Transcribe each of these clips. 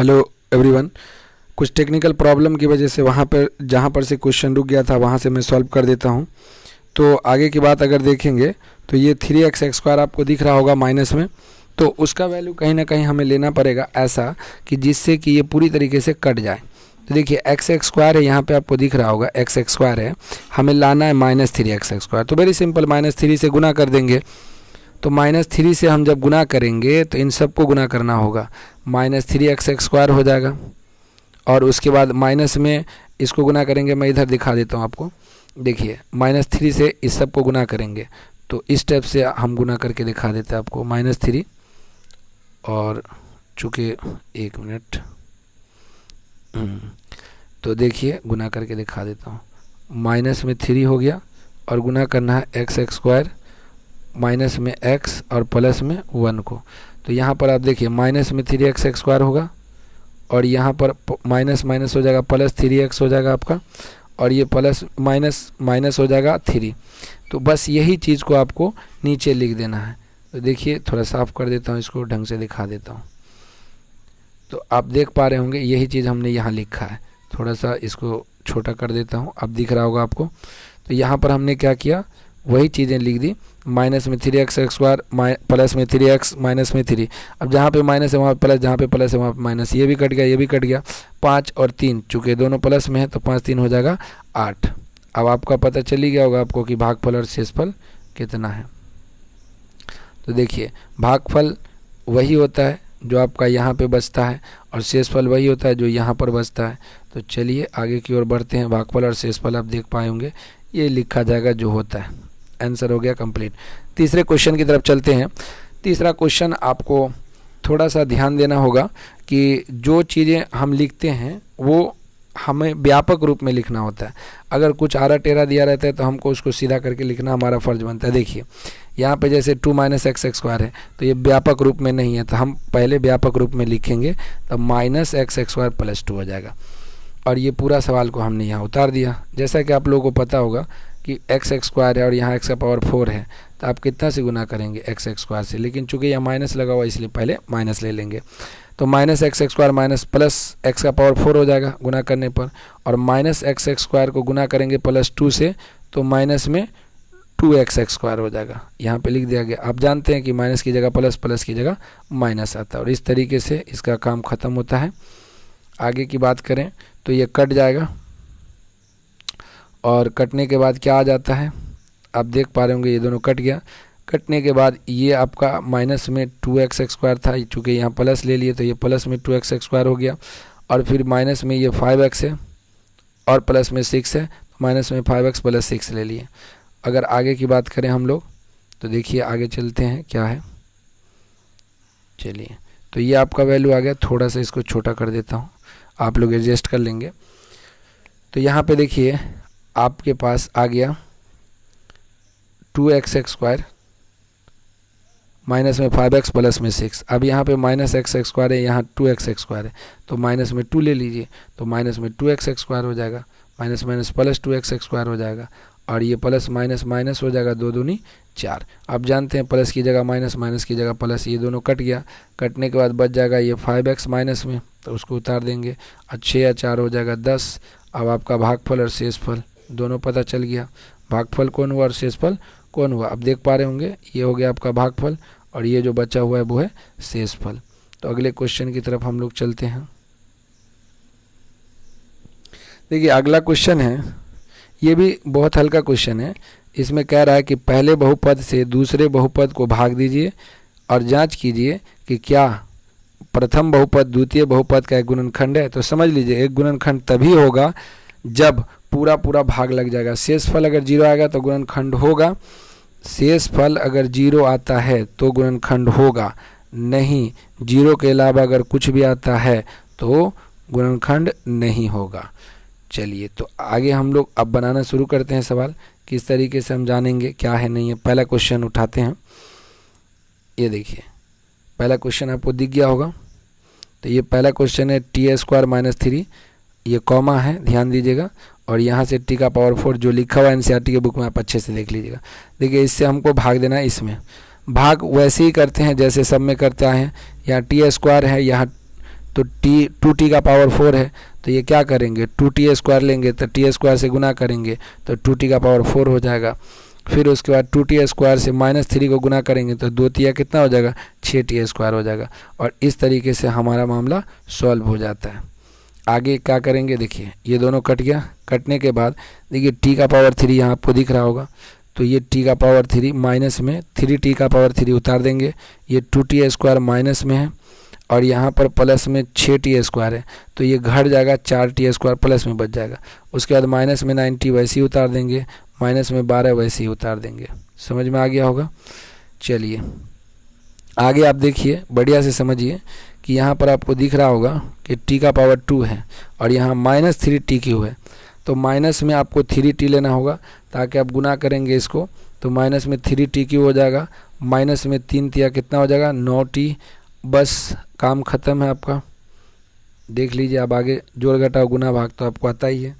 Hello everyone. कुछ technical problem की वजह से वहाँ पर जहाँ पर से क्वेश्चन रुक गया था वहाँ से मैं सॉल्व कर देता हूँ। तो आगे की बात अगर देखेंगे तो ये 3x² आपको दिख रहा होगा माइनस में, तो उसका वैल्यू कहीं ना कहीं हमें लेना पड़ेगा ऐसा कि जिससे कि ये पूरी तरीके से कट जाए। तो देखिए x² है, यहाँ पे आपको दिख रहा होगा x² है, हमें लाना है -3x²। तो वेरी सिंपल, -3 से गुना कर देंगे। तो -3 से हम जब गुना करेंगे तो इन सबको गुना करना होगा, -3x² हो जाएगा। और उसके बाद माइनस में इसको गुना करेंगे, मैं इधर दिखा देता हूँ आपको। देखिए -3 से इस सब को गुना करेंगे, तो इस टाइप से हम गुना करके दिखा देते हैं आपको -3। और चूँकि 1 मिनट, तो देखिए गुना करके दिखा देता हूँ। माइनस में 3 हो गया और गुना करना है x², माइनस में x और प्लस में 1 को। तो यहाँ पर आप देखिए माइनस में 3x² होगा और यहाँ पर माइनस माइनस हो जाएगा, +3x हो जाएगा आपका, और ये प्लस माइनस माइनस हो जाएगा 3। तो बस यही चीज़ को आपको नीचे लिख देना है। तो देखिए थोड़ा साफ कर देता हूँ, इसको ढंग से दिखा देता हूँ। तो आप देख पा रहे होंगे यही चीज़ हमने यहाँ लिखा है। थोड़ा सा इसको छोटा कर देता हूँ, अब दिख रहा होगा आपको। तो यहाँ पर हमने क्या किया, वही चीज़ें लिख दी, माइनस में 3x², प्लस में 3x, माइनस में 3। अब जहाँ पे माइनस है वहाँ प्लस, जहाँ पे प्लस है वहाँ पे माइनस, ये भी कट गया, ये भी कट गया। 5 और 3, चूँकि दोनों प्लस में है तो 5 3 हो जाएगा 8। अब आपका पता चल ही गया होगा आपको कि भागफल और शेषफल कितना है। तो देखिए भागफल वही होता है जो आपका यहाँ पे बचता है और शेषफल वही होता है जो यहाँ पर बचता है। तो चलिए आगे की ओर बढ़ते हैं। भागफल और शेषफल आप देख पाए होंगे, ये लिखा जाएगा जो होता है। आंसर हो गया कंप्लीट। तीसरे क्वेश्चन की तरफ चलते हैं। तीसरा क्वेश्चन आपको थोड़ा सा ध्यान देना होगा कि जो चीज़ें हम लिखते हैं वो हमें व्यापक रूप में लिखना होता है। अगर कुछ आरा टेरा दिया रहता है तो हमको उसको सीधा करके लिखना हमारा फ़र्ज बनता है। देखिए यहाँ पे जैसे 2 - x² है, तो ये व्यापक रूप में नहीं है, तो हम पहले व्यापक रूप में लिखेंगे, तब -x² + 2 हो जाएगा। और ये पूरा सवाल को हमने यहाँ उतार दिया। जैसा कि आप लोगों को पता होगा कि x² है और यहाँ x⁴ है, तो आप कितना से गुना करेंगे, x² से। लेकिन चूंकि यहाँ माइनस लगा हुआ इसलिए पहले माइनस ले लेंगे। तो -x² माइनस प्लस x⁴ हो जाएगा गुना करने पर, और -x² को गुना करेंगे +2 से, तो माइनस में 2x² हो जाएगा। यहाँ पे लिख दिया गया। आप जानते हैं कि माइनस की जगह प्लस, प्लस की जगह माइनस आता है, और इस तरीके से इसका काम ख़त्म होता है। आगे की बात करें तो ये कट जाएगा, और कटने के बाद क्या आ जाता है, आप देख पा रहे होंगे ये दोनों कट गया। कटने के बाद ये आपका माइनस में 2x² था, चूँकि यहाँ प्लस ले लिए तो ये प्लस में 2x² हो गया, और फिर माइनस में ये 5x है और प्लस में 6 है, माइनस में 5x + 6 ले लिए। अगर आगे की बात करें हम लोग तो देखिए आगे चलते हैं क्या है। चलिए तो ये आपका वैल्यू आ गया। थोड़ा सा इसको छोटा कर देता हूँ, आप लोग एडजस्ट कर लेंगे। तो यहाँ पे देखिए आपके पास आ गया 2x² माइनस में 5x प्लस में 6। अब यहाँ पे -x² है, यहाँ 2x² है, तो माइनस में 2 ले लीजिए, तो माइनस में 2x² हो जाएगा, माइनस माइनस प्लस 2x² हो जाएगा, और ये प्लस माइनस माइनस हो जाएगा, 2 दूनी 4। आप जानते हैं प्लस की जगह माइनस, माइनस की जगह प्लस, ये दोनों कट गया। कटने के बाद बच जाएगा ये 5x माइनस में, तो उसको उतार देंगे, और 6 या 4 हो जाएगा 10। अब आपका भागफल और शेषफल दोनों पता चल गया। भागफल कौन हुआ और शेषफल कौन हुआ, अब देख पा रहे होंगे। ये हो गया आपका भागफल, और ये जो बचा हुआ है वो है शेषफल। तो अगले क्वेश्चन की तरफ हम लोग चलते हैं। देखिए अगला क्वेश्चन है, ये भी बहुत हल्का क्वेश्चन है। इसमें कह रहा है कि पहले बहुपद से दूसरे बहुपद को भाग दीजिए और जांच कीजिए कि क्या प्रथम बहुपद द्वितीय बहुपद का एक गुणनखंड है। तो समझ लीजिए एक गुणनखंड तभी होगा जब पूरा पूरा भाग लग जाएगा। शेषफल अगर 0 आएगा तो गुणनखंड होगा, शेषफल अगर 0 आता है तो गुणनखंड होगा, नहीं 0 के अलावा अगर कुछ भी आता है तो गुणनखंड नहीं होगा। चलिए तो आगे हम लोग अब बनाना शुरू करते हैं सवाल। किस तरीके से हम जानेंगे क्या है नहीं है। पहला क्वेश्चन उठाते हैं। ये देखिए पहला क्वेश्चन आपको दिख गया होगा। तो ये पहला क्वेश्चन है t² - 3, ये कॉमा है, ध्यान दीजिएगा, और यहाँ से t⁴ जो लिखा हुआ है NCERT के बुक में आप अच्छे से देख लीजिएगा। देखिए इससे हमको भाग देना है। इसमें भाग वैसे ही करते हैं जैसे सब में करते आए हैं। यहाँ t² है, यहाँ तो टी 2t का पावर 4 है, तो ये क्या करेंगे 2t² लेंगे, तो t² से गुना करेंगे तो 2t का पावर 4 हो जाएगा। फिर उसके बाद 2t² से -3 को गुना करेंगे तो 2 तिया कितना हो जाएगा 6t² हो जाएगा। और इस तरीके से हमारा मामला सॉल्व हो जाता है। आगे क्या करेंगे, देखिए ये दोनों कट गया। कटने के बाद देखिए t का पावर 3 यहाँ आपको दिख रहा होगा, तो ये t का पावर 3 माइनस में 3t का पावर 3 उतार देंगे, ये 2t² माइनस में है और यहाँ पर प्लस में 6t² है, तो ये घट जाएगा 4t² प्लस में बच जाएगा। उसके बाद माइनस में 9t वैसे ही उतार देंगे, माइनस में 12 वैसे ही उतार देंगे। समझ में आ गया होगा। चलिए आगे आप देखिए, बढ़िया से समझिए कि यहाँ पर आपको दिख रहा होगा कि t का पावर 2 है और यहाँ -3t³ है, तो माइनस में आपको 3t लेना होगा ताकि आप गुना करेंगे इसको, तो माइनस में 3t³ हो जाएगा, माइनस में 3 तिया कितना हो जाएगा 9t। बस काम ख़त्म है आपका। देख लीजिए अब आगे जोड़ घटाव गुना भाग तो आपको आता ही है।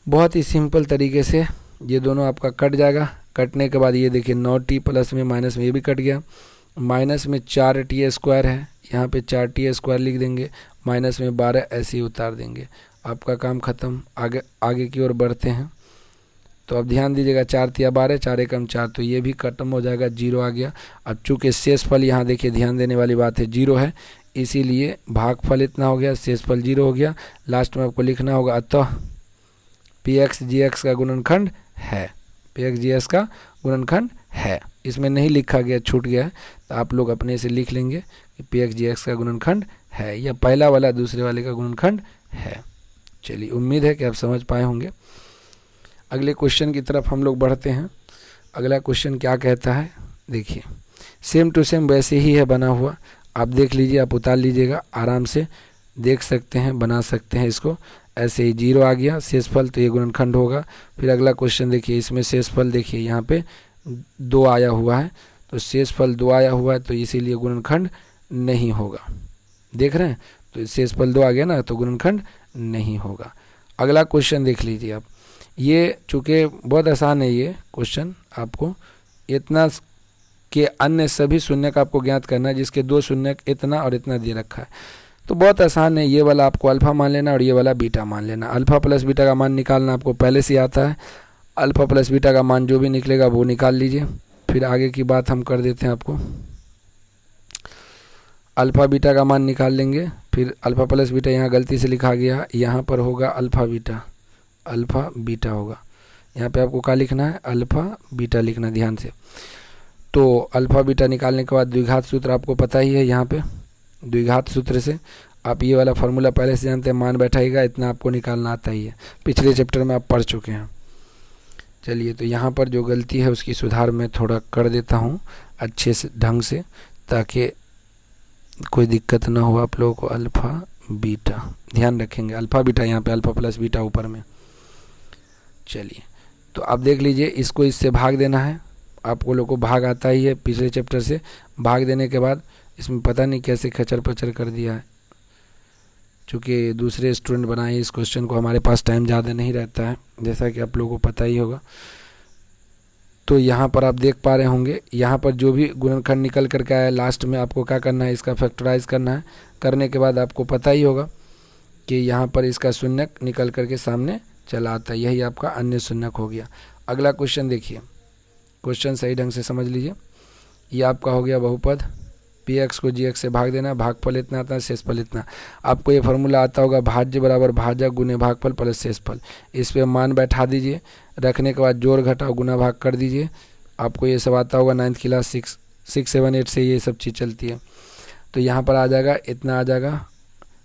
बहुत ही सिंपल तरीके से ये दोनों आपका कट जाएगा। कटने के बाद ये देखिए 9t प्लस में माइनस में ये भी कट गया, माइनस में 4t² है, यहाँ पे 4t² लिख देंगे, माइनस में 12 ऐसे ही उतार देंगे, आपका काम ख़त्म। आगे की ओर बढ़ते हैं। तो अब ध्यान दीजिएगा 4 तिया 12, 4 एकम 4, तो ये भी खत्म हो जाएगा, 0 आ गया। अब चूँकि शेषफल यहाँ देखिए ध्यान देने वाली बात है 0 है, इसीलिए भागफल इतना हो गया, शेषफल 0 हो गया। लास्ट में आपको लिखना होगा अतः px/gx का गुणनखंड है, px/gx का गुणनखंड है। इसमें नहीं लिखा गया, छूट गया है, तो आप लोग अपने से लिख लेंगे कि px/gx का गुणनखंड है, या पहला वाला दूसरे वाले का गुणनखंड है। चलिए उम्मीद है कि आप समझ पाए होंगे। अगले क्वेश्चन की तरफ हम लोग बढ़ते हैं। अगला क्वेश्चन क्या कहता है, देखिए सेम टू सेम वैसे ही है बना हुआ, आप देख लीजिए, आप उतार लीजिएगा, आराम से देख सकते हैं, बना सकते हैं इसको। ऐसे ही 0 आ गया शेषफल, तो ये गुणनखंड होगा। फिर अगला क्वेश्चन देखिए, इसमें शेषफल देखिए यहाँ पे 2 आया हुआ है, तो शेषफल 2 आया हुआ है, तो इसीलिए गुणनखंड नहीं होगा। देख रहे हैं, तो शेषफल 2 आ गया ना, तो गुणनखंड नहीं होगा। अगला क्वेश्चन देख लीजिए आप, ये चूँकि बहुत आसान है ये क्वेश्चन, आपको इतना के अन्य सभी शून्य का आपको ज्ञात करना है, जिसके 2 शून्य इतना और इतना दे रखा है। तो बहुत आसान है, ये वाला आपको अल्फ़ा मान लेना और ये वाला बीटा मान लेना। अल्फ़ा प्लस बीटा का मान निकालना आपको पहले से आता है, अल्फ़ा प्लस बीटा का मान जो भी निकलेगा वो निकाल लीजिए। फिर आगे की बात हम कर देते हैं आपको। अल्फ़ा बीटा का मान निकाल लेंगे, फिर अल्फ़ा प्लस बीटा यहाँ गलती से लिखा गया, यहाँ पर होगा अल्फ़ा बीटा होगा। यहाँ पे आपको क्या लिखना है, अल्फ़ा बीटा लिखना, ध्यान से। तो अल्फ़ा बीटा निकालने के बाद द्विघात सूत्र आपको पता ही है, यहाँ पे द्विघात सूत्र से आप ये वाला फार्मूला पहले से जानते हैं, मान बैठाइएगा, इतना आपको निकालना आता ही है, पिछले चैप्टर में आप पढ़ चुके हैं। चलिए, तो यहाँ पर जो गलती है उसकी सुधार मैं थोड़ा कर देता हूँ अच्छे से ढंग से, ताकि कोई दिक्कत ना हो आप लोगों को। अल्फ़ा बीटा ध्यान रखेंगे, अल्फ़ा बीटा यहाँ पे अल्फ़ा प्लस बीटा ऊपर में। चलिए, तो आप देख लीजिए, इसको इससे भाग देना है, आपको लोग को भाग आता ही है पिछले चैप्टर से। भाग देने के बाद इसमें पता नहीं कैसे खचर पचर कर दिया है, चूँकि दूसरे स्टूडेंट बनाए इस क्वेश्चन को, हमारे पास टाइम ज़्यादा नहीं रहता है, जैसा कि आप लोगों को पता ही होगा। तो यहाँ पर आप देख पा रहे होंगे, यहाँ पर जो भी गुणनखंड निकल करके आया, लास्ट में आपको क्या करना है, इसका फैक्टराइज करना है। करने के बाद आपको पता ही होगा कि यहाँ पर इसका शून्यक निकल करके सामने चला आता है, यही आपका अन्य शून्यक हो गया। अगला क्वेश्चन देखिए, क्वेश्चन सही ढंग से समझ लीजिए। ये आपका हो गया बहुपद, px को gx से भाग देना, भागफल इतना आता है, शेषफल इतना। आपको ये फार्मूला आता होगा, भाज्य बराबर भाजक गुने भागफल प्लस शेषफल। इस पे मान बैठा दीजिए, रखने के बाद जोड़ घटाव गुना भाग कर दीजिए। आपको ये सब आता होगा 9th क्लास 6, 7, 8 से ये सब चीज़ चलती है। तो यहाँ पर आ जाएगा, इतना आ जाएगा।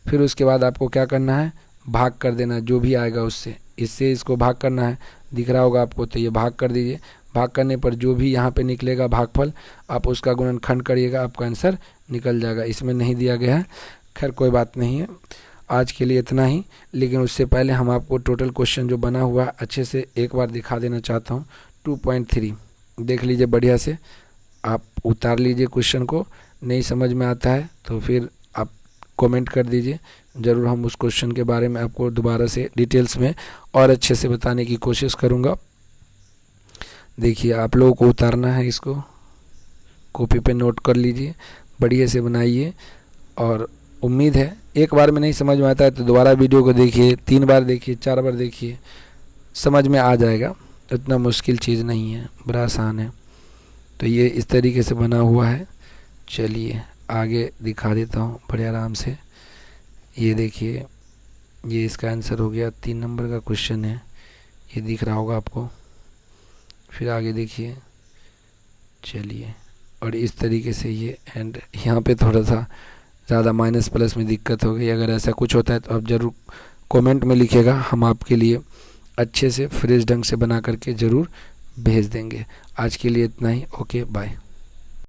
फिर उसके बाद आपको क्या करना है, भाग कर देना जो भी आएगा उससे, इससे इसको भाग करना है, दिख रहा होगा आपको, तो ये भाग कर दीजिए। भाग करने पर जो भी यहाँ पे निकलेगा भागफल, आप उसका गुणनखंड करिएगा, आपका आंसर निकल जाएगा। इसमें नहीं दिया गया है, खैर कोई बात नहीं है, आज के लिए इतना ही। लेकिन उससे पहले हम आपको टोटल क्वेश्चन जो बना हुआ है अच्छे से एक बार दिखा देना चाहता हूँ। 2.3 देख लीजिए, बढ़िया से आप उतार लीजिए क्वेश्चन को। नहीं समझ में आता है तो फिर आप कमेंट कर दीजिए, ज़रूर हम उस क्वेश्चन के बारे में आपको दोबारा से डिटेल्स में और अच्छे से बताने की कोशिश करूँगा। देखिए, आप लोगों को उतारना है, इसको कॉपी पे नोट कर लीजिए, बढ़िया से बनाइए और उम्मीद है एक बार में नहीं समझ में आता है तो दोबारा वीडियो को देखिए, 3 बार देखिए, 4 बार देखिए, समझ में आ जाएगा। इतना मुश्किल चीज़ नहीं है, बड़ा आसान है। तो ये इस तरीके से बना हुआ है। चलिए आगे दिखा देता हूँ बड़े आराम से। ये देखिए, ये इसका आंसर हो गया। 3 नंबर का क्वेश्चन है, ये दिख रहा होगा आपको। फिर आगे देखिए, चलिए, और इस तरीके से ये एंड यहाँ पे थोड़ा सा ज़्यादा माइनस प्लस में दिक्कत हो गई। अगर ऐसा कुछ होता है तो आप ज़रूर कमेंट में लिखिएगा, हम आपके लिए अच्छे से फ्रेश ढंग से बना करके ज़रूर भेज देंगे। आज के लिए इतना ही। Okay bye.